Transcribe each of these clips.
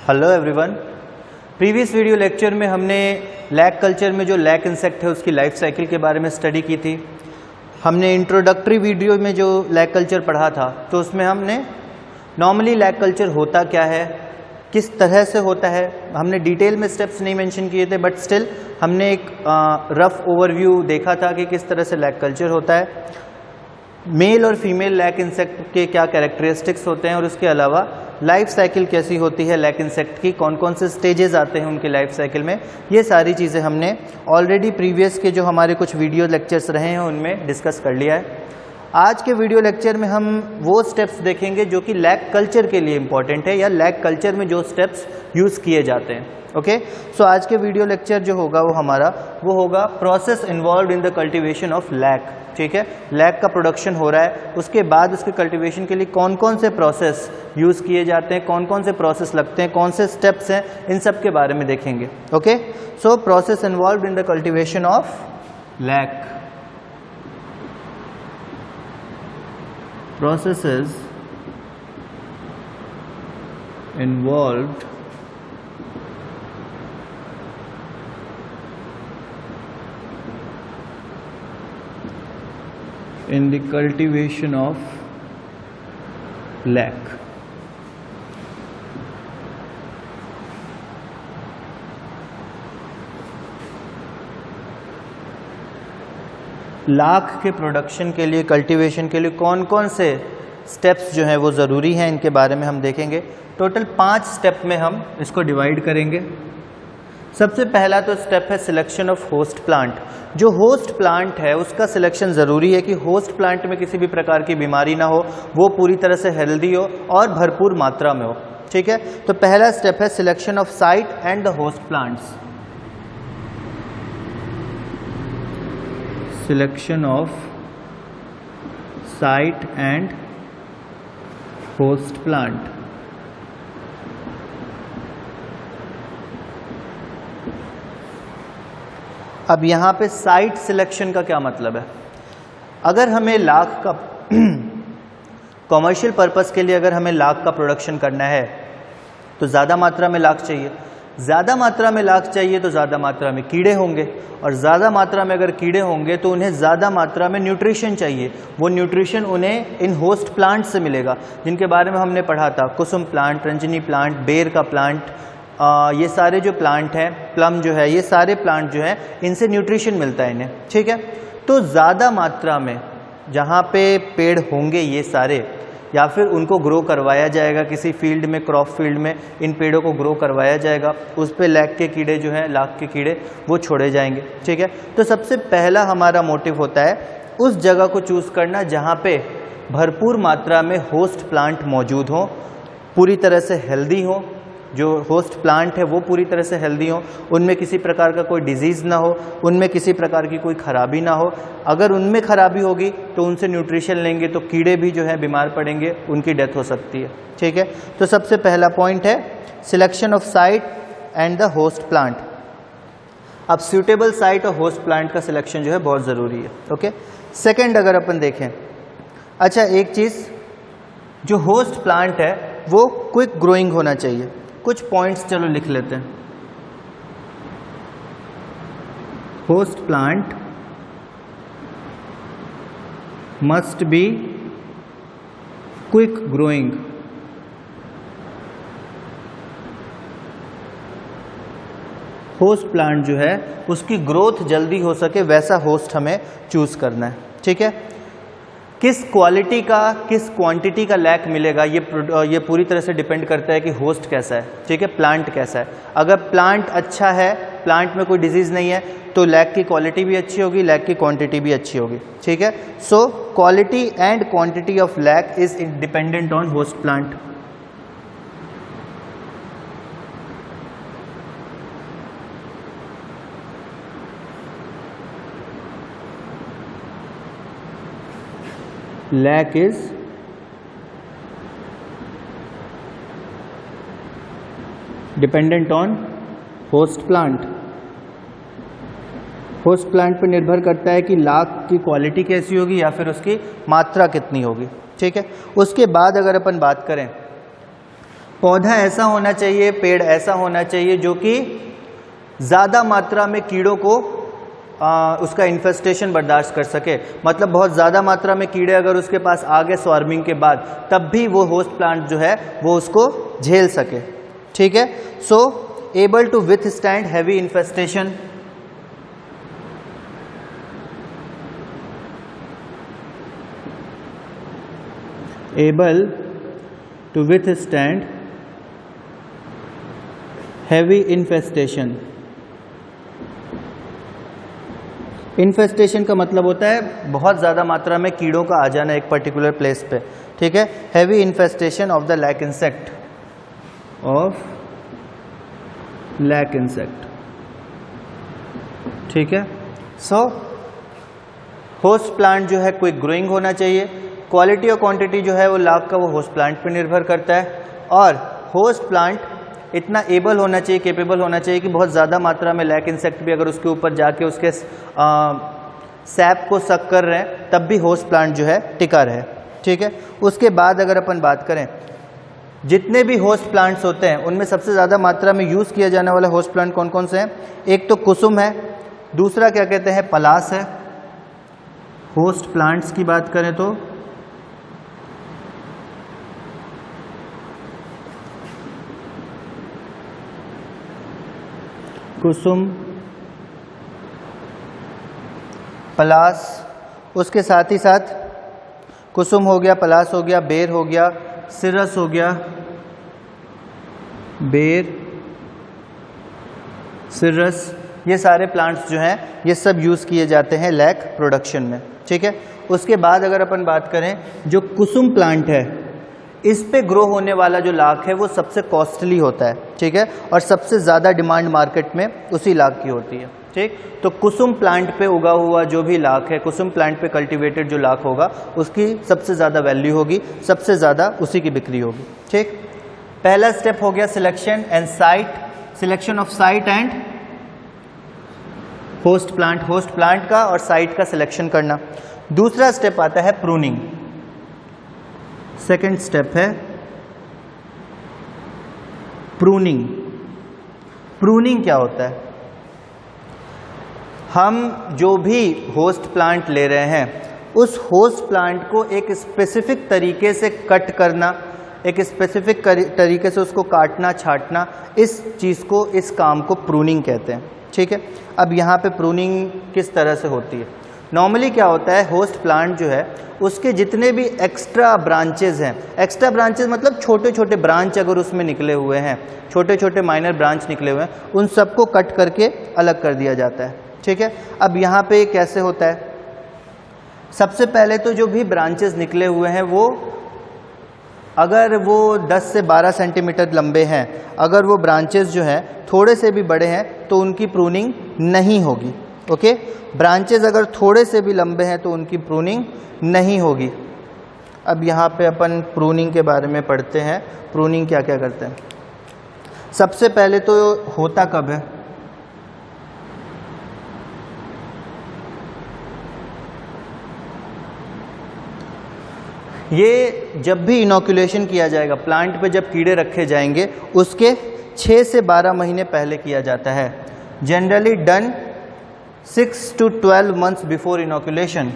Hello everyone. Previous video lecture में हमने lack culture में जो लैक इंसेक्ट है उसकी लाइफ साइकिल के बारे में स्टडी की थी। हमने इंट्रोडक्टरी वीडियो में जो लैक कल्चर पढ़ा था तो उसमें हमने नॉर्मली लैक कल्चर होता क्या है, किस तरह से होता है, हमने डिटेल में स्टेप्स नहीं मेंशन किए थे, बट स्टिल हमने एक रफ ओवरव्यू देखा था कि किस तरह से लैक कल्चर होता है, मेल और फीमेल लैक इंसेक्ट के क्या कैरेक्टरिस्टिक्स होते हैं और उसके अलावा लाइफ साइकिल कैसी होती है लैक इंसेक्ट की, कौन कौन से स्टेजेस आते हैं उनकी लाइफ साइकिल में। ये सारी चीज़ें हमने ऑलरेडी प्रीवियस के जो हमारे कुछ वीडियो लेक्चर्स रहे हैं उनमें डिस्कस कर लिया है। आज के वीडियो लेक्चर में हम वो स्टेप्स देखेंगे जो कि लैक कल्चर के लिए इंपॉर्टेंट है या लैक कल्चर में जो स्टेप्स यूज़ किए जाते हैं। ओके, सो आज के वीडियो लेक्चर जो होगा वो होगा process involve in the cultivation of lac. ठीक है, लैक का प्रोडक्शन हो रहा है, उसके बाद उसके कल्टीवेशन के लिए कौन कौन से प्रोसेस यूज़ किए जाते हैं, कौन कौन से प्रोसेस लगते हैं, कौन से स्टेप्स हैं, इन सब के बारे में देखेंगे। Okay, so process involve in the cultivation of lac, processes involved in the cultivation of lac। लाख के प्रोडक्शन के लिए, कल्टीवेशन के लिए कौन कौन से स्टेप्स जो हैं वो ज़रूरी हैं, इनके बारे में हम देखेंगे। टोटल 5 स्टेप में हम इसको डिवाइड करेंगे। सबसे पहला तो स्टेप है सिलेक्शन ऑफ होस्ट प्लांट। जो होस्ट प्लांट है उसका सिलेक्शन ज़रूरी है कि होस्ट प्लांट में किसी भी प्रकार की बीमारी ना हो, वो पूरी तरह से हेल्दी हो और भरपूर मात्रा में हो। ठीक है, तो पहला स्टेप है selection of site and the host plants. Selection of site and host plant. अब यहाँ पे साइट सिलेक्शन का क्या मतलब है? अगर हमें लाख का कॉमर्शियल पर्पस के लिए अगर हमें लाख का प्रोडक्शन करना है तो ज़्यादा मात्रा में लाख चाहिए। ज़्यादा मात्रा में लाख चाहिए तो ज़्यादा मात्रा में कीड़े होंगे, और ज़्यादा मात्रा में अगर कीड़े होंगे तो उन्हें ज़्यादा मात्रा में न्यूट्रिशन चाहिए। वो न्यूट्रिशन उन्हें इन होस्ट प्लांट से मिलेगा, जिनके बारे में हमने पढ़ा था। कुसुम प्लांट, रंजनी प्लांट, बेर का प्लांट, ये सारे जो प्लांट हैं, प्लम जो है, ये सारे प्लांट जो हैं इनसे न्यूट्रिशन मिलता है इन्हें। ठीक है, तो ज़्यादा मात्रा में जहाँ पे पेड़ होंगे ये सारे, या फिर उनको ग्रो करवाया जाएगा किसी फील्ड में, क्रॉप फील्ड में इन पेड़ों को ग्रो करवाया जाएगा, उस पे लैक के कीड़े जो हैं, लाख के कीड़े, वो छोड़े जाएंगे। ठीक है, तो सबसे पहला हमारा मोटिव होता है उस जगह को चूज़ करना जहाँ पे भरपूर मात्रा में होस्ट प्लांट मौजूद हों, पूरी तरह से हेल्दी हों। जो होस्ट प्लांट है वो पूरी तरह से हेल्दी हो, उनमें किसी प्रकार का कोई डिजीज़ ना हो, उनमें किसी प्रकार की कोई खराबी ना हो। अगर उनमें खराबी होगी तो उनसे न्यूट्रिशन लेंगे तो कीड़े भी जो है बीमार पड़ेंगे, उनकी डेथ हो सकती है। ठीक है, तो सबसे पहला पॉइंट है selection of site and the host plant. अब सूटेबल साइट और होस्ट प्लांट का सिलेक्शन जो है बहुत ज़रूरी है। ओके, सेकेंड अगर अपन देखें, अच्छा एक चीज़, जो होस्ट प्लांट है वो क्विक ग्रोइंग होना चाहिए। कुछ पॉइंट्स चलो लिख लेते हैं। Host plant must be quick growing. Host plant जो है उसकी ग्रोथ जल्दी हो सके वैसा होस्ट हमें चूज करना है। ठीक है, किस क्वालिटी का, किस क्वांटिटी का लैक मिलेगा ये पूरी तरह से डिपेंड करता है कि होस्ट कैसा है। ठीक है, प्लांट कैसा है। अगर प्लांट अच्छा है, प्लांट में कोई डिजीज़ नहीं है, तो लैक की क्वालिटी भी अच्छी होगी, लैक की क्वांटिटी भी अच्छी होगी। ठीक है, so quality and quantity of lac is dependent on host plant. Lac is dependent on host plant। Host plant पर निर्भर करता है कि लाख की क्वालिटी कैसी होगी या फिर उसकी मात्रा कितनी होगी। ठीक है, उसके बाद अगर अपन बात करें पौधा ऐसा होना चाहिए, पेड़ ऐसा होना चाहिए जो कि ज़्यादा मात्रा में कीड़ों को उसका इन्फेस्टेशन बर्दाश्त कर सके। मतलब बहुत ज़्यादा मात्रा में कीड़े अगर उसके पास आ गए स्वार्मिंग के बाद, तब भी वो होस्ट प्लांट जो है वो उसको झेल सके। ठीक है, so able to withstand heavy infestation, able to withstand heavy infestation। Infestation का मतलब होता है बहुत ज़्यादा मात्रा में कीड़ों का आ जाना एक पर्टिकुलर प्लेस पे। ठीक है, heavy infestation of the lac insect, of lac insect. ठीक है, सो होस्ट प्लांट जो है क्विक ग्रोइंग होना चाहिए। क्वालिटी और क्वांटिटी जो है वो लाख का वो होस्ट प्लांट पे निर्भर करता है। और होस्ट प्लांट इतना एबल होना चाहिए, केपेबल होना चाहिए कि बहुत ज़्यादा मात्रा में लैक इंसेक्ट भी अगर उसके ऊपर जाके उसके सैप को सक कर रहे हैं, तब भी होस्ट प्लांट जो है टिका रहे। ठीक है, उसके बाद अगर अपन बात करें, जितने भी होस्ट प्लांट्स होते हैं उनमें सबसे ज़्यादा मात्रा में यूज़ किया जाने वाला होस्ट प्लांट कौन कौन से हैं? एक तो कुसुम है, दूसरा क्या कहते हैं पलास है। होस्ट प्लांट्स की बात करें तो कुसुम, पलास, उसके साथ ही साथ कुसुम हो गया, पलास हो गया, बेर हो गया, सिरस हो गया, बेर, सिरस, ये सारे प्लांट्स जो हैं ये सब यूज़ किए जाते हैं लैक प्रोडक्शन में। ठीक है, उसके बाद अगर अपन बात करें, जो कुसुम प्लांट है इस पे ग्रो होने वाला जो लाख है वो सबसे कॉस्टली होता है। ठीक है, और सबसे ज़्यादा डिमांड मार्केट में उसी लाख की होती है। ठीक, तो कुसुम प्लांट पे उगा हुआ जो भी लाख है, कुसुम प्लांट पे कल्टीवेटेड जो लाख होगा उसकी सबसे ज़्यादा वैल्यू होगी, सबसे ज़्यादा उसी की बिक्री होगी। ठीक, पहला स्टेप हो गया selection and site, selection of site and host plant का और साइट का सिलेक्शन करना। दूसरा स्टेप आता है प्रूनिंग। सेकेंड स्टेप है प्रूनिंग। प्रूनिंग क्या होता है? हम जो भी होस्ट प्लांट ले रहे हैं उस होस्ट प्लांट को एक स्पेसिफिक तरीके से कट करना, एक स्पेसिफिक तरीके से उसको काटना छाटना, इस चीज़ को, इस काम को प्रूनिंग कहते हैं। ठीक है, अब यहाँ पे प्रूनिंग किस तरह से होती है? नॉर्मली क्या होता है, होस्ट प्लांट जो है उसके जितने भी एक्स्ट्रा ब्रांचेज हैं, एक्स्ट्रा ब्रांचेज मतलब छोटे छोटे ब्रांच अगर उसमें निकले हुए हैं, छोटे छोटे माइनर ब्रांच निकले हुए हैं, उन सबको कट करके अलग कर दिया जाता है। ठीक है, अब यहाँ पे कैसे होता है? सबसे पहले तो जो भी ब्रांचेस निकले हुए हैं वो अगर वो 10 से 12 सेंटीमीटर लंबे हैं, अगर वो ब्रांचेस जो हैं थोड़े से भी बड़े हैं तो उनकी प्रूनिंग नहीं होगी। ओके, ब्रांचेस अगर थोड़े से भी लंबे हैं तो उनकी प्रूनिंग नहीं होगी। अब यहाँ पे अपन प्रूनिंग के बारे में पढ़ते हैं, प्रूनिंग क्या क्या करते हैं। सबसे पहले तो होता कब है? ये जब भी इनोकुलेशन किया जाएगा, प्लांट पे जब कीड़े रखे जाएंगे उसके 6 से 12 महीने पहले किया जाता है। Generally done 6 to 12 months before inoculation।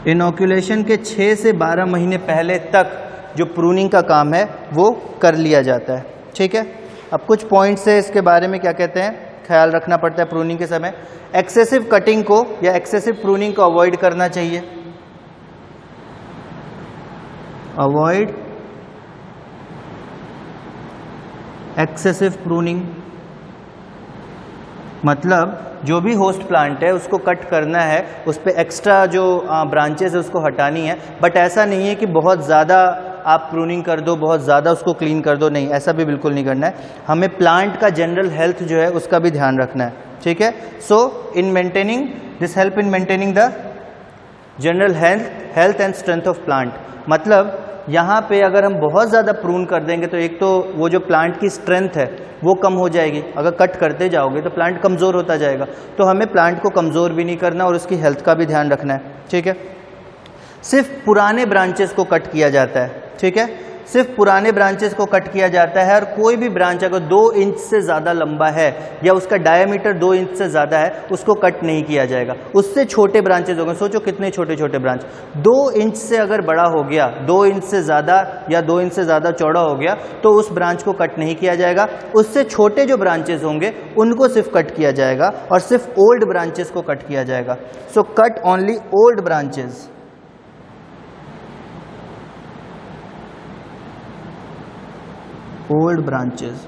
Inoculation के 6 से 12 महीने पहले तक जो प्रूनिंग का काम है वो कर लिया जाता है। ठीक है, अब कुछ पॉइंट्स है इसके बारे में क्या कहते हैं, ख्याल रखना पड़ता है प्रूनिंग के समय। एक्सेसिव कटिंग को या एक्सेसिव प्रूनिंग को अवॉइड करना चाहिए। अवॉइड एक्सेसिव प्रूनिंग मतलब जो भी होस्ट प्लांट है उसको कट करना है, उस पर एक्स्ट्रा जो ब्रांचेस है उसको हटानी है, बट ऐसा नहीं है कि बहुत ज़्यादा आप प्रूनिंग कर दो, बहुत ज़्यादा उसको क्लीन कर दो, नहीं, ऐसा भी बिल्कुल नहीं करना है। हमें प्लांट का जनरल हेल्थ जो है उसका भी ध्यान रखना है। ठीक है, so in maintaining this help in maintaining the general health and strength of plant. मतलब यहाँ पे अगर हम बहुत ज़्यादा प्रून कर देंगे तो एक तो वो जो प्लांट की स्ट्रेंथ है वो कम हो जाएगी, अगर कट करते जाओगे तो प्लांट कमज़ोर होता जाएगा। तो हमें प्लांट को कमज़ोर भी नहीं करना और उसकी हेल्थ का भी ध्यान रखना है, ठीक है। सिर्फ पुराने ब्रांचेस को कट किया जाता है, ठीक है, सिर्फ पुराने ब्रांचेस को कट किया जाता है। और कोई भी ब्रांच अगर 2 इंच से ज़्यादा लंबा है या उसका डायमीटर 2 इंच से ज़्यादा है उसको कट नहीं किया जाएगा। उससे छोटे ब्रांचेस हो गए, सोचो कितने छोटे छोटे ब्रांच, 2 इंच से अगर बड़ा हो गया, 2 इंच से ज़्यादा या 2 इंच से ज़्यादा चौड़ा हो गया तो उस ब्रांच को कट नहीं किया जाएगा। उससे छोटे जो ब्रांचेस होंगे उनको सिर्फ कट किया जाएगा और सिर्फ ओल्ड ब्रांचेस को कट किया जाएगा। So cut only old branches. Old branches,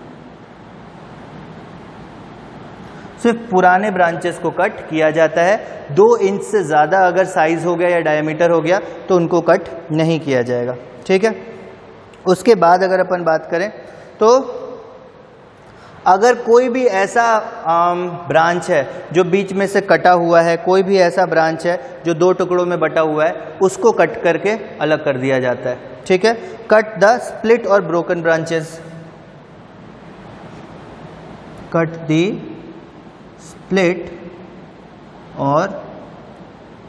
सिर्फ पुराने ब्रांचेस को कट किया जाता है। 2 इंच से ज़्यादा अगर साइज हो गया या डायमीटर हो गया तो उनको कट नहीं किया जाएगा, ठीक है। उसके बाद अगर अपन बात करें तो अगर कोई भी ऐसा ब्रांच है जो बीच में से कटा हुआ है, कोई भी ऐसा ब्रांच है जो 2 टुकड़ों में बटा हुआ है, उसको कट करके अलग कर दिया जाता है, ठीक है। कट द स्प्लिट और ब्रोकन ब्रांचेस, कट दी स्प्लिट और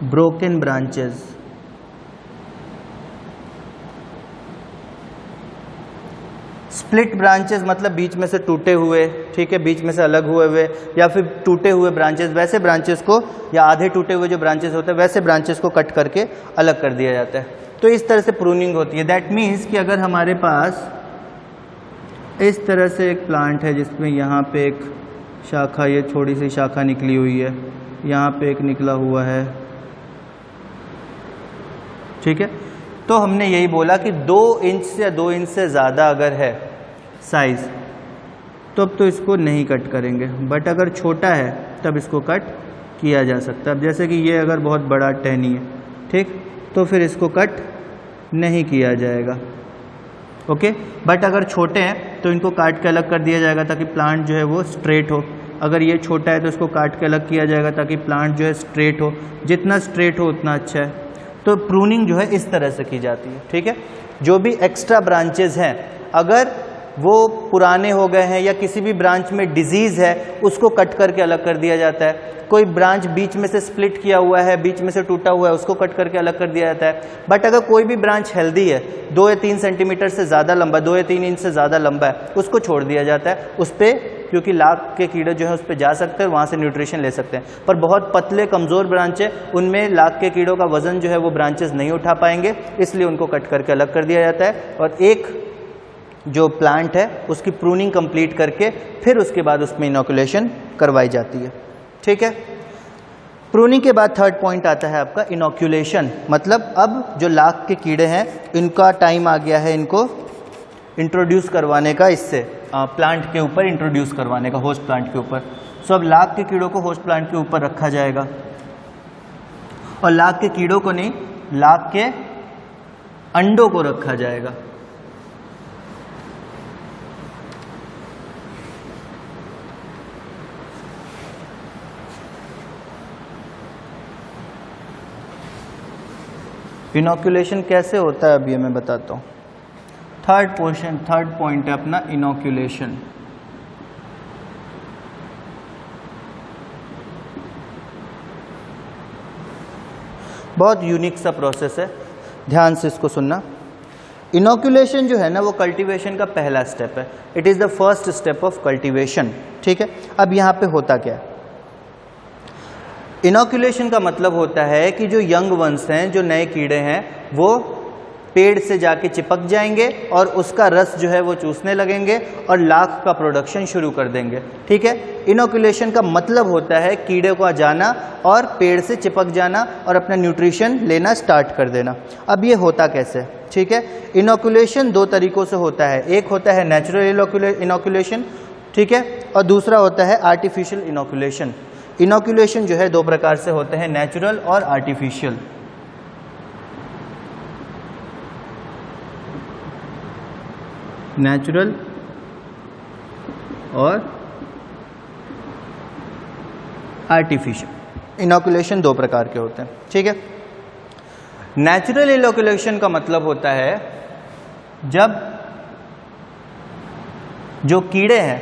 ब्रोकन ब्रांचेस। स्प्लिट ब्रांचेस मतलब बीच में से टूटे हुए, ठीक है, बीच में से अलग हुए या फिर टूटे हुए ब्रांचेस, वैसे ब्रांचेस को या आधे टूटे हुए जो ब्रांचेस होते हैं वैसे ब्रांचेस को कट करके अलग कर दिया जाता है। तो इस तरह से प्रूनिंग होती है। दैट मीन्स कि अगर हमारे पास इस तरह से एक प्लांट है जिसमें यहाँ पे एक शाखा, ये छोटी सी शाखा निकली हुई है, यहाँ पे एक निकला हुआ है, ठीक है, तो हमने यही बोला कि 2 इंच से 2 इंच से ज़्यादा अगर है साइज तब तो इसको नहीं कट करेंगे, बट अगर छोटा है तब इसको कट किया जा सकता है। अब जैसे कि ये अगर बहुत बड़ा टहनी है, ठीक, तो फिर इसको कट नहीं किया जाएगा, ओके। बट अगर छोटे हैं तो इनको काट के अलग कर दिया जाएगा ताकि प्लांट जो है वो स्ट्रेट हो। अगर ये छोटा है तो इसको काट के अलग किया जाएगा ताकि प्लांट जो है स्ट्रेट हो, जितना स्ट्रेट हो उतना अच्छा है। तो प्रूनिंग जो है इस तरह से की जाती है, ठीक है। जो भी एक्स्ट्रा ब्रांचेस हैं अगर वो पुराने हो गए हैं या किसी भी ब्रांच में डिजीज़ है उसको कट करके अलग कर दिया जाता है। कोई ब्रांच बीच में से स्प्लिट किया हुआ है, बीच में से टूटा हुआ है, उसको कट करके अलग कर दिया जाता है। बट अगर कोई भी ब्रांच हेल्दी है, 2 या 3 सेंटीमीटर से ज़्यादा लंबा, 2 या 3 इंच से ज़्यादा लंबा है, उसको छोड़ दिया जाता है। उस पर क्योंकि लाख के कीड़े जो है उस पर जा सकते हैं और वहाँ से न्यूट्रिशन ले सकते हैं। पर बहुत पतले कमज़ोर ब्रांच है, उनमें लाख के कीड़ों का वजन जो है वो ब्रांचेस नहीं उठा पाएंगे, इसलिए उनको कट करके अलग कर दिया जाता है। और एक जो प्लांट है उसकी प्रूनिंग कंप्लीट करके फिर उसके बाद उसमें इनोकुलेशन करवाई जाती है, ठीक है। प्रूनिंग के बाद थर्ड पॉइंट आता है आपका इनोकुलेशन। मतलब अब जो लाख के कीड़े हैं इनका टाइम आ गया है इनको इंट्रोड्यूस करवाने का, इससे प्लांट के ऊपर इंट्रोड्यूस करवाने का, होस्ट प्लांट के ऊपर। सो अब लाख के कीड़ों को होस्ट प्लांट के ऊपर रखा जाएगा और लाख के कीड़ों को नहीं, लाख के अंडों को रखा जाएगा। इनोकुलेशन कैसे होता है अब ये मैं बताता हूँ। थर्ड पॉइंट है अपना इनोकुलेशन। बहुत यूनिक सा प्रोसेस है, ध्यान से इसको सुनना। इनोकुलेशन जो है ना वो कल्टीवेशन का पहला स्टेप है। It is the first step of cultivation, ठीक है। अब यहाँ पे होता क्या है, इनोकुलेशन का मतलब होता है कि जो यंग वंस हैं, जो नए कीड़े हैं, वो पेड़ से जाके चिपक जाएंगे और उसका रस जो है वो चूसने लगेंगे और लाख का प्रोडक्शन शुरू कर देंगे, ठीक है। इनोकुलेशन का मतलब होता है कीड़े को जाना और पेड़ से चिपक जाना और अपना न्यूट्रिशन लेना स्टार्ट कर देना। अब ये होता कैसे, ठीक है। इनोकुलेशन 2 तरीकों से होता है। एक होता है नेचुरल इनोकुलेशन, ठीक है, और दूसरा होता है आर्टिफिशियल इनोकुलेशन। इनोकुलेशन जो है 2 प्रकार से होते हैं, नेचुरल और आर्टिफिशियल। नेचुरल और आर्टिफिशियल इनोकुलेशन 2 प्रकार के होते हैं, ठीक है। नेचुरल इनोकुलेशन का मतलब होता है जब जो कीड़े हैं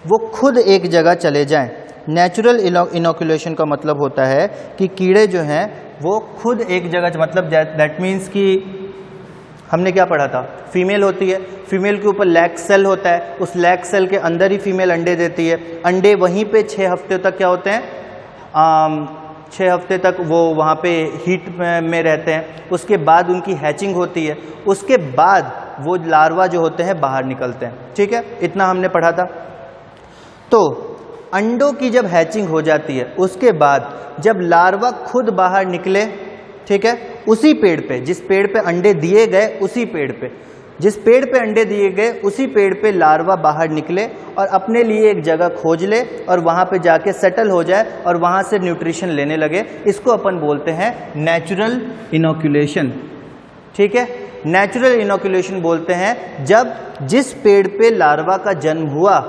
वो खुद एक जगह चले जाएं। नेचुरल इनोकुलेशन का मतलब होता है कि कीड़े जो हैं वो खुद एक जगह, मतलब दैट मीन्स कि हमने क्या पढ़ा था, फीमेल होती है, फीमेल के ऊपर लैग सेल होता है, उस लैग सेल के अंदर ही फीमेल अंडे देती है। अंडे वहीं पे 6 हफ्ते तक क्या होते हैं, 6 हफ्ते तक वो वहाँ पे हीट में रहते हैं। उसके बाद उनकी हैचिंग होती है, उसके बाद वो लार्वा जो होते हैं बाहर निकलते हैं। ठीक है, इतना हमने पढ़ा था। तो अंडों की जब हैचिंग हो जाती है उसके बाद जब लार्वा खुद बाहर निकले, ठीक है, उसी पेड़ पे, जिस पेड़ पे अंडे दिए गए उसी पेड़ पे, जिस पेड़ पे अंडे दिए गए उसी पेड़ पे लार्वा बाहर निकले और अपने लिए एक जगह खोज ले और वहाँ पे जाके सेटल हो जाए और वहाँ से न्यूट्रिशन लेने लगे। इसको अपन बोलते हैं नेचुरल इनोकुलेशन। ठीक है, नेचुरल इनोकुलेशन बोलते हैं जब जिस पेड़ पे लार्वा का जन्म हुआ,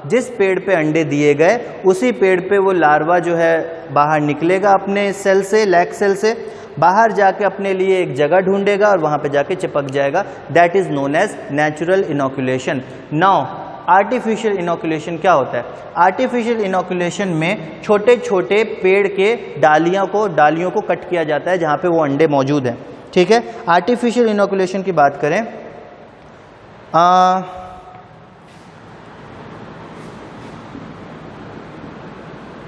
जिस पेड़ पे अंडे दिए गए उसी पेड़ पे वो लार्वा जो है बाहर निकलेगा अपने सेल से, लैग सेल से बाहर जाके अपने लिए एक जगह ढूंढेगा और वहाँ पे जाके चिपक जाएगा। That is known as natural inoculation. Now artificial inoculation क्या होता है? आर्टिफिशियल इनोकुलेशन में छोटे छोटे पेड़ के डालियों को कट किया जाता है जहाँ पे वो अंडे मौजूद हैं। ठीक है, आर्टिफिशियल इनोकुलेशन की बात करें,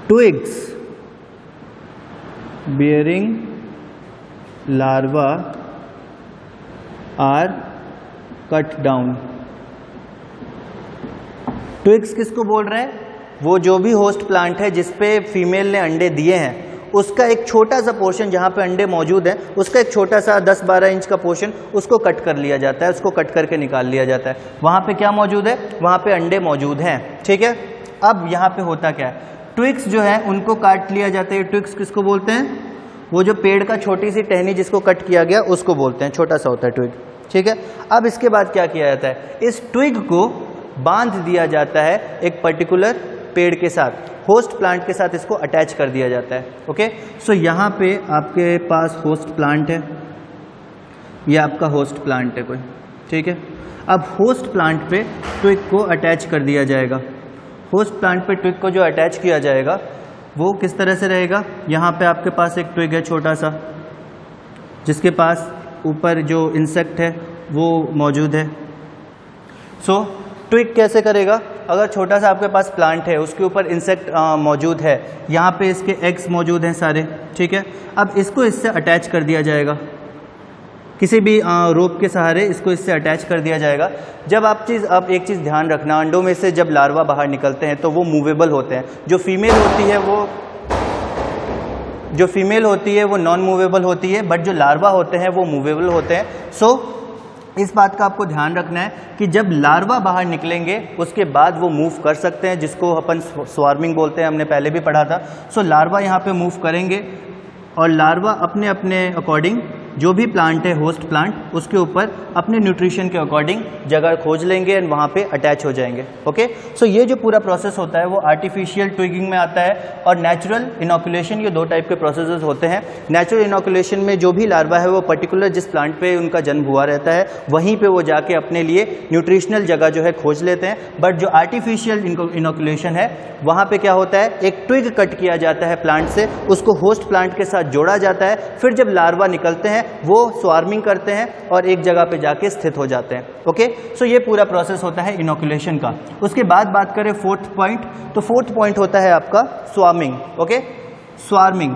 twigs bearing larva are cut down। Twigs किसको बोल रहे हैं? वो जो भी होस्ट प्लांट है जिसपे फीमेल ने अंडे दिए हैं उसका एक छोटा सा पोर्शन, जहाँ पे अंडे मौजूद हैं उसका एक छोटा सा 10-12 इंच का पोर्शन उसको कट कर लिया जाता है, उसको कट करके निकाल लिया जाता है। वहाँ पे क्या मौजूद है? वहाँ पे अंडे मौजूद हैं। ठीक है, अब यहाँ पे होता क्या है, ट्विग्स जो है उनको काट लिया जाता है। ट्विग्स किसको बोलते हैं? वो जो पेड़ का छोटी सी टहनी जिसको कट किया गया उसको बोलते हैं, छोटा सा होता है ट्विग। ठीक है, अब इसके बाद क्या किया जाता है, इस ट्विग को बांध दिया जाता है एक पर्टिकुलर पेड़ के साथ, होस्ट प्लांट के साथ इसको अटैच कर दिया जाता है। ओके, सो यहाँ पे आपके पास होस्ट प्लांट है, ये आपका होस्ट प्लांट है कोई। ठीक है, अब होस्ट प्लांट पे ट्विग को अटैच कर दिया जाएगा। होस्ट प्लांट पे ट्विग को जो अटैच किया जाएगा वो किस तरह से रहेगा, यहाँ पे आपके पास एक ट्विग है छोटा सा जिसके पास ऊपर जो इंसेक्ट है वो मौजूद है। सो ट्विग कैसे करेगा, अगर छोटा सा आपके पास प्लांट है उसके ऊपर इंसेक्ट मौजूद है, यहाँ पे इसके एग्स मौजूद हैं सारे। ठीक है, अब इसको इससे अटैच कर दिया जाएगा, किसी भी रोप के सहारे इसको इससे अटैच कर दिया जाएगा। जब आप एक चीज़ ध्यान रखना, अंडों में से जब लार्वा बाहर निकलते हैं तो वो मूवेबल होते हैं। जो फीमेल होती है वो नॉन मूवेबल होती है, बट जो लार्वा होते हैं वो मूवेबल होते हैं। सो इस बात का आपको ध्यान रखना है कि जब लार्वा बाहर निकलेंगे उसके बाद वो मूव कर सकते हैं, जिसको अपन स्वार्मिंग बोलते हैं, हमने पहले भी पढ़ा था। सो लार्वा यहाँ पे मूव करेंगे और लार्वा अपने अपने अकॉर्डिंग जो भी प्लांट है होस्ट प्लांट उसके ऊपर अपने न्यूट्रिशन के अकॉर्डिंग जगह खोज लेंगे एंड वहाँ पे अटैच हो जाएंगे। ओके, सो ये जो पूरा प्रोसेस होता है वो आर्टिफिशियल ट्विगिंग में आता है और नेचुरल इनोकुलेशन, ये दो टाइप के प्रोसेसेस होते हैं। नेचुरल इनोकुलेशन में जो भी लार्वा है वो पर्टिकुलर जिस प्लांट पे उनका जन्म हुआ रहता है वहीं पे वो जाके अपने लिए न्यूट्रिशनल जगह जो है खोज लेते हैं। बट जो आर्टिफिशियल इनोकुलेशन है वहाँ पे क्या होता है, एक ट्विग कट किया जाता है प्लांट से, उसको होस्ट प्लांट के साथ जोड़ा जाता है, फिर जब लार्वा निकलते हैं वो स्वार्मिंग करते हैं और एक जगह पे जाके स्थित हो जाते हैं। ओके, सो ये पूरा प्रोसेस होता है इनोकुलेशन का। उसके बाद बात करें फोर्थ पॉइंट, तो फोर्थ पॉइंट होता है आपका swarming. Okay, swarming,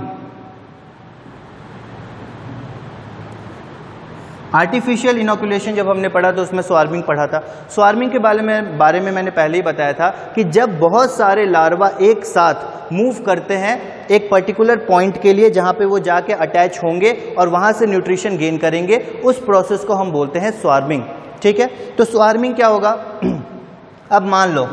artificial inoculation जब हमने पढ़ा तो उसमें स्वार्मिंग पढ़ा था। स्वार्मिंग के बारे में मैंने पहले ही बताया था कि जब बहुत सारे लार्वा एक साथ मूव करते हैं एक पर्टिकुलर पॉइंट के लिए जहां पे वो जाके अटैच होंगे और वहां से न्यूट्रिशन गेन करेंगे, उस प्रोसेस को हम बोलते हैं स्वार्मिंग। ठीक है, तो स्वार्मिंग क्या होगा, अब मान लो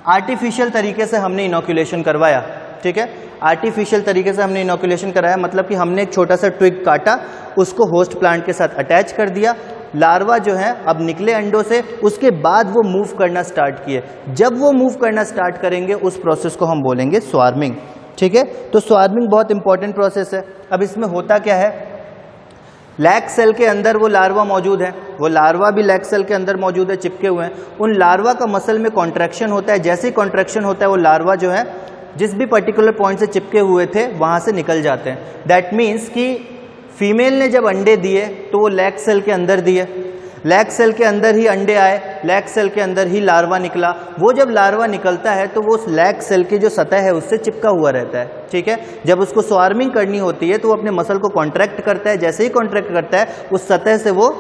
आर्टिफिशियल तरीके से हमने इनोकुलेशन करवाया। ठीक है, आर्टिफिशियल तरीके से हमने इनोकुलेशन कराया मतलब कि हमने एक छोटा सा ट्विग काटा, उसको होस्ट प्लांट के साथ अटैच कर दिया, लार्वा जो है अब निकले अंडों से, उसके बाद वो मूव करना स्टार्ट किए। जब वो मूव करना स्टार्ट करेंगे उस प्रोसेस को हम बोलेंगे स्वार्मिंग। ठीक है, तो स्वार्मिंग बहुत इंपॉर्टेंट प्रोसेस है। अब इसमें होता क्या है लैक सेल के अंदर वो लार्वा मौजूद है, वो लार्वा भी लैक सेल के अंदर मौजूद है, चिपके हुए हैं। उन लार्वा का मसल में कॉन्ट्रैक्शन होता है, जैसे ही कॉन्ट्रैक्शन होता है वो लार्वा जो है जिस भी पर्टिकुलर पॉइंट से चिपके हुए थे वहाँ से निकल जाते हैं। दैट मीन्स कि फीमेल ने जब अंडे दिए तो वो लैक सेल के अंदर दिए, लैक सेल के अंदर ही अंडे आए, लैक सेल के अंदर ही लार्वा निकला। वो जब लार्वा निकलता है तो वो उस लैक सेल की जो सतह है उससे चिपका हुआ रहता है, ठीक है। जब उसको स्वार्मिंग करनी होती है तो वो अपने मसल को कॉन्ट्रैक्ट करता है, जैसे ही कॉन्ट्रैक्ट करता है उस सतह से वो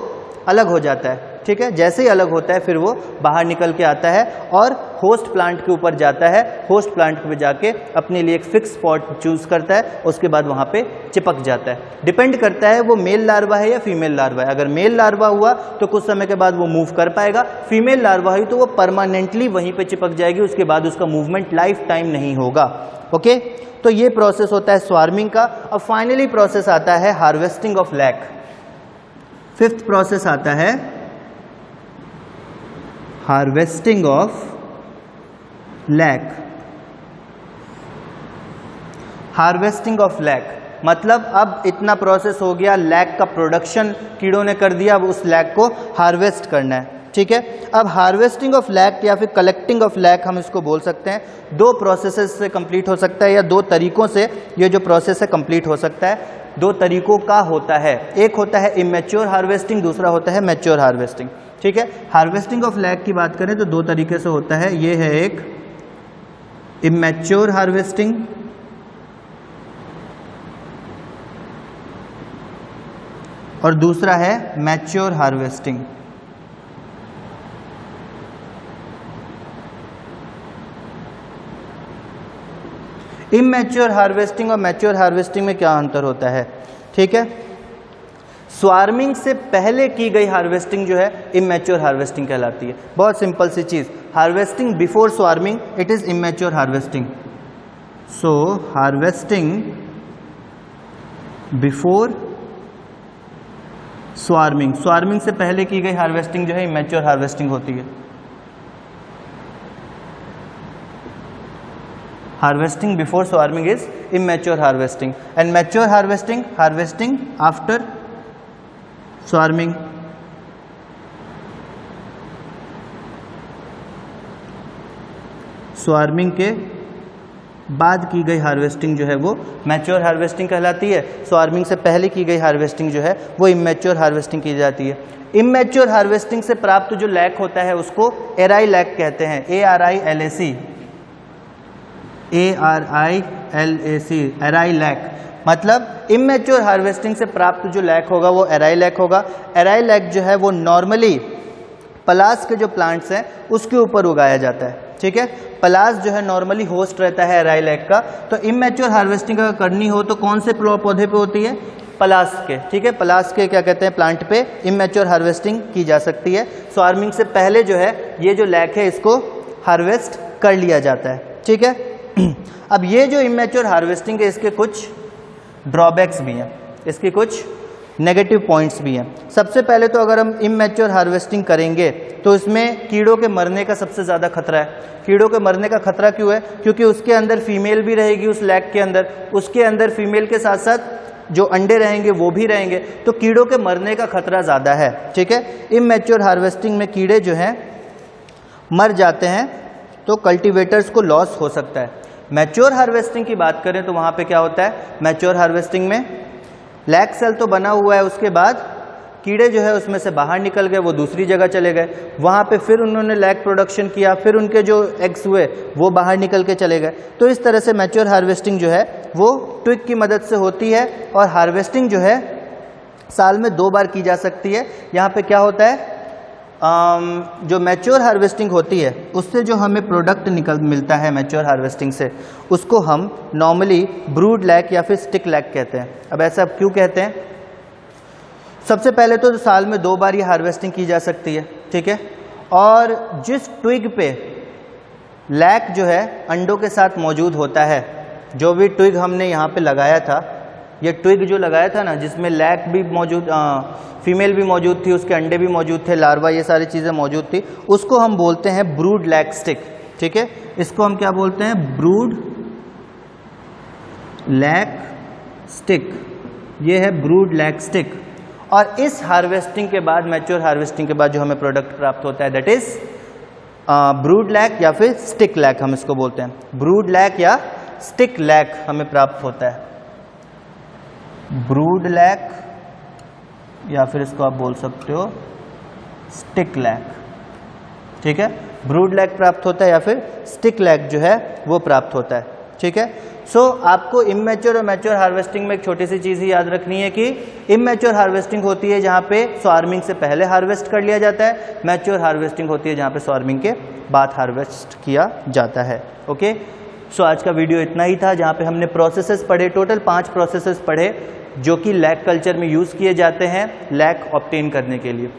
अलग हो जाता है, ठीक है। जैसे ही अलग होता है फिर वो बाहर निकल के आता है और होस्ट प्लांट के ऊपर जाता है, होस्ट प्लांट पे जाके अपने लिए एक फिक्स स्पॉट चूज करता है, उसके बाद वहाँ पे चिपक जाता है। डिपेंड करता है वो मेल लार्वा है या फीमेल लार्वा है। अगर मेल लार्वा हुआ तो कुछ समय के बाद वो मूव कर पाएगा, फीमेल लार्वा हुई तो वो परमानेंटली वहीं पे चिपक जाएगी, उसके बाद उसका मूवमेंट लाइफ टाइम नहीं होगा। ओके, तो ये प्रोसेस होता है स्वार्मिंग का। अब फाइनली प्रोसेस आता है harvesting of lac. Fifth process आता है harvesting of lac. Harvesting of lac मतलब अब इतना प्रोसेस हो गया, लैक का प्रोडक्शन कीड़ों ने कर दिया, अब उस लैक को हार्वेस्ट करना है, ठीक है। अब हार्वेस्टिंग ऑफ लैक या फिर कलेक्टिंग ऑफ लैक हम इसको बोल सकते हैं। दो प्रोसेसेस से कंप्लीट हो सकता है या दो तरीकों से ये जो प्रोसेस है कंप्लीट हो सकता है। दो तरीकों का होता है, एक होता है इमेच्योर हार्वेस्टिंग, दूसरा होता है मैच्योर हार्वेस्टिंग, ठीक है। हार्वेस्टिंग ऑफ लैक की बात करें तो दो तरीके से होता है। ये है एक इमेच्योर हार्वेस्टिंग और दूसरा है मैच्योर हार्वेस्टिंग। इमैच्योर हार्वेस्टिंग और मैच्योर हार्वेस्टिंग में क्या अंतर होता है, ठीक है। स्वार्मिंग से पहले की गई हार्वेस्टिंग जो है इमैच्योर हार्वेस्टिंग कहलाती है। बहुत सिंपल सी चीज, harvesting before swarming it is immature harvesting. So harvesting before swarming, swarming से पहले की गई हार्वेस्टिंग जो है इमैच्योर हार्वेस्टिंग होती है। Harvesting before swarming is immature harvesting, and mature harvesting, harvesting after swarming. Swarming के बाद की गई हार्वेस्टिंग जो है वो मैच्योर हार्वेस्टिंग कहलाती है। स्वार्मिंग से पहले की गई हार्वेस्टिंग जो है वो इमैच्योर हार्वेस्टिंग की जाती है। इमैच्योर हार्वेस्टिंग से प्राप्त जो लैक होता है उसको एराई लैक कहते हैं, ARILAC, ARILAC, एराई लैक। मतलब इमैच्योर हार्वेस्टिंग से प्राप्त जो लैक होगा वो एराई लैक होगा। एराई लैक जो है वो नॉर्मली पलास के जो प्लांट्स हैं उसके ऊपर उगाया जाता है, ठीक है। पलास जो है नॉर्मली होस्ट रहता है एराई लैक का। तो इमैच्योर हार्वेस्टिंग अगर करनी हो तो कौन से पौधे पे होती है, पलास के, ठीक है। पलास के क्या कहते हैं प्लांट पे इमैच्योर हार्वेस्टिंग की जा सकती है। स्वार्मिंग से पहले जो है ये जो लैक है इसको हार्वेस्ट कर लिया जाता है, ठीक है। अब ये जो इमैच्योर हार्वेस्टिंग है इसके कुछ ड्रॉबैक्स भी हैं, इसके कुछ नेगेटिव पॉइंट्स भी हैं। सबसे पहले तो अगर हम इमैच्योर हार्वेस्टिंग करेंगे तो इसमें कीड़ों के मरने का सबसे ज़्यादा खतरा है। कीड़ों के मरने का खतरा क्यों है, क्योंकि उसके अंदर फीमेल भी रहेगी उस लैक के अंदर, उसके अंदर फीमेल के साथ साथ जो अंडे रहेंगे वो भी रहेंगे, तो कीड़ों के मरने का खतरा ज़्यादा है, ठीक है। इमैच्योर हार्वेस्टिंग में कीड़े जो हैं मर जाते हैं तो कल्टीवेटर्स को लॉस हो सकता है। मैच्योर हार्वेस्टिंग की बात करें तो वहाँ पे क्या होता है, मैच्योर हार्वेस्टिंग में लैक सेल तो बना हुआ है, उसके बाद कीड़े जो है उसमें से बाहर निकल गए, वो दूसरी जगह चले गए, वहाँ पे फिर उन्होंने लैक प्रोडक्शन किया, फिर उनके जो एग्स हुए वो बाहर निकल के चले गए। तो इस तरह से मैच्योर हार्वेस्टिंग जो है वो ट्विग की मदद से होती है और हार्वेस्टिंग जो है साल में 2 बार की जा सकती है। यहाँ पे क्या होता है, जो मैच्योर हार्वेस्टिंग होती है उससे जो हमें प्रोडक्ट मिलता है मैच्योर हार्वेस्टिंग से, उसको हम नॉर्मली ब्रूड लैक या फिर स्टिक लैक कहते हैं। अब ऐसा क्यों कहते हैं, सबसे पहले तो साल में 2 बार ये हार्वेस्टिंग की जा सकती है, ठीक है। और जिस ट्विग पे लैक जो है अंडों के साथ मौजूद होता है, जो भी ट्विग हमने यहाँ पे लगाया था, ये ट्विग जो लगाया था ना जिसमें लैक भी मौजूद, फीमेल भी मौजूद थी, उसके अंडे भी मौजूद थे, लार्वा, ये सारी चीज़ें मौजूद थी, उसको हम बोलते हैं ब्रूड लैक स्टिक, ठीक है। इसको हम क्या बोलते हैं, ब्रूड लैक स्टिक, ये है ब्रूड लैक स्टिक। और इस हार्वेस्टिंग के बाद, मैच्योर हार्वेस्टिंग के बाद जो हमें प्रोडक्ट प्राप्त होता है दैट इज ब्रूड लैक या फिर स्टिक लैक हम इसको बोलते हैं। ब्रूड लैक या स्टिक लैक हमें प्राप्त होता है। ब्रूड लैक या फिर इसको आप बोल सकते हो स्टिक लैक, ठीक है। ब्रूड लैक प्राप्त होता है या फिर स्टिक लैक जो है वो प्राप्त होता है, ठीक है। सो आपको इमैच्योर और मैच्योर हार्वेस्टिंग में एक छोटी सी चीज़ ही याद रखनी है कि इमैच्योर हार्वेस्टिंग होती है जहाँ पे स्वार्मिंग से पहले हार्वेस्ट कर लिया जाता है, मैच्योर हार्वेस्टिंग होती है जहाँ पे स्वार्मिंग के बाद हार्वेस्ट किया जाता है। ओके, सो आज का वीडियो इतना ही था जहाँ पे हमने प्रोसेसेस पढ़े, टोटल 5 प्रोसेसेस पढ़े जो कि लैक कल्चर में यूज़ किए जाते हैं लैक ऑब्टेन करने के लिए।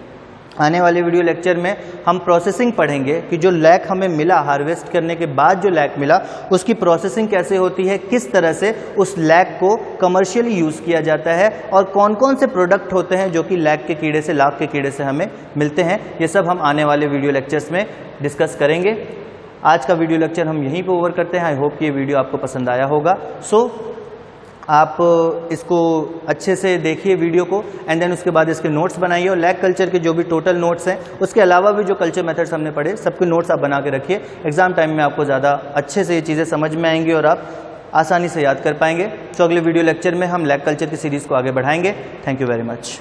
आने वाले वीडियो लेक्चर में हम प्रोसेसिंग पढ़ेंगे कि जो लैक हमें मिला, हार्वेस्ट करने के बाद जो लैक मिला उसकी प्रोसेसिंग कैसे होती है, किस तरह से उस लैक को कमर्शियली यूज़ किया जाता है और कौन कौन से प्रोडक्ट होते हैं जो कि लैक के कीड़े से, लाख के कीड़े से हमें मिलते हैं। ये सब हम आने वाले वीडियो लेक्चर्स में डिस्कस करेंगे। आज का वीडियो लेक्चर हम यहीं पर ओवर करते हैं। आई होप कि ये वीडियो आपको पसंद आया होगा। सो आप इसको अच्छे से देखिए वीडियो को एंड देन उसके बाद इसके नोट्स बनाइए और लैक कल्चर के जो भी टोटल नोट्स हैं उसके अलावा भी जो कल्चर मेथड्स हमने पढ़े सबके नोट्स आप बना के रखिए। एग्जाम टाइम में आपको ज़्यादा अच्छे से ये चीज़ें समझ में आएंगी और आप आसानी से याद कर पाएंगे। तो अगले वीडियो लेक्चर में हम लैक कल्चर की सीरीज़ को आगे बढ़ाएंगे। Thank you very much.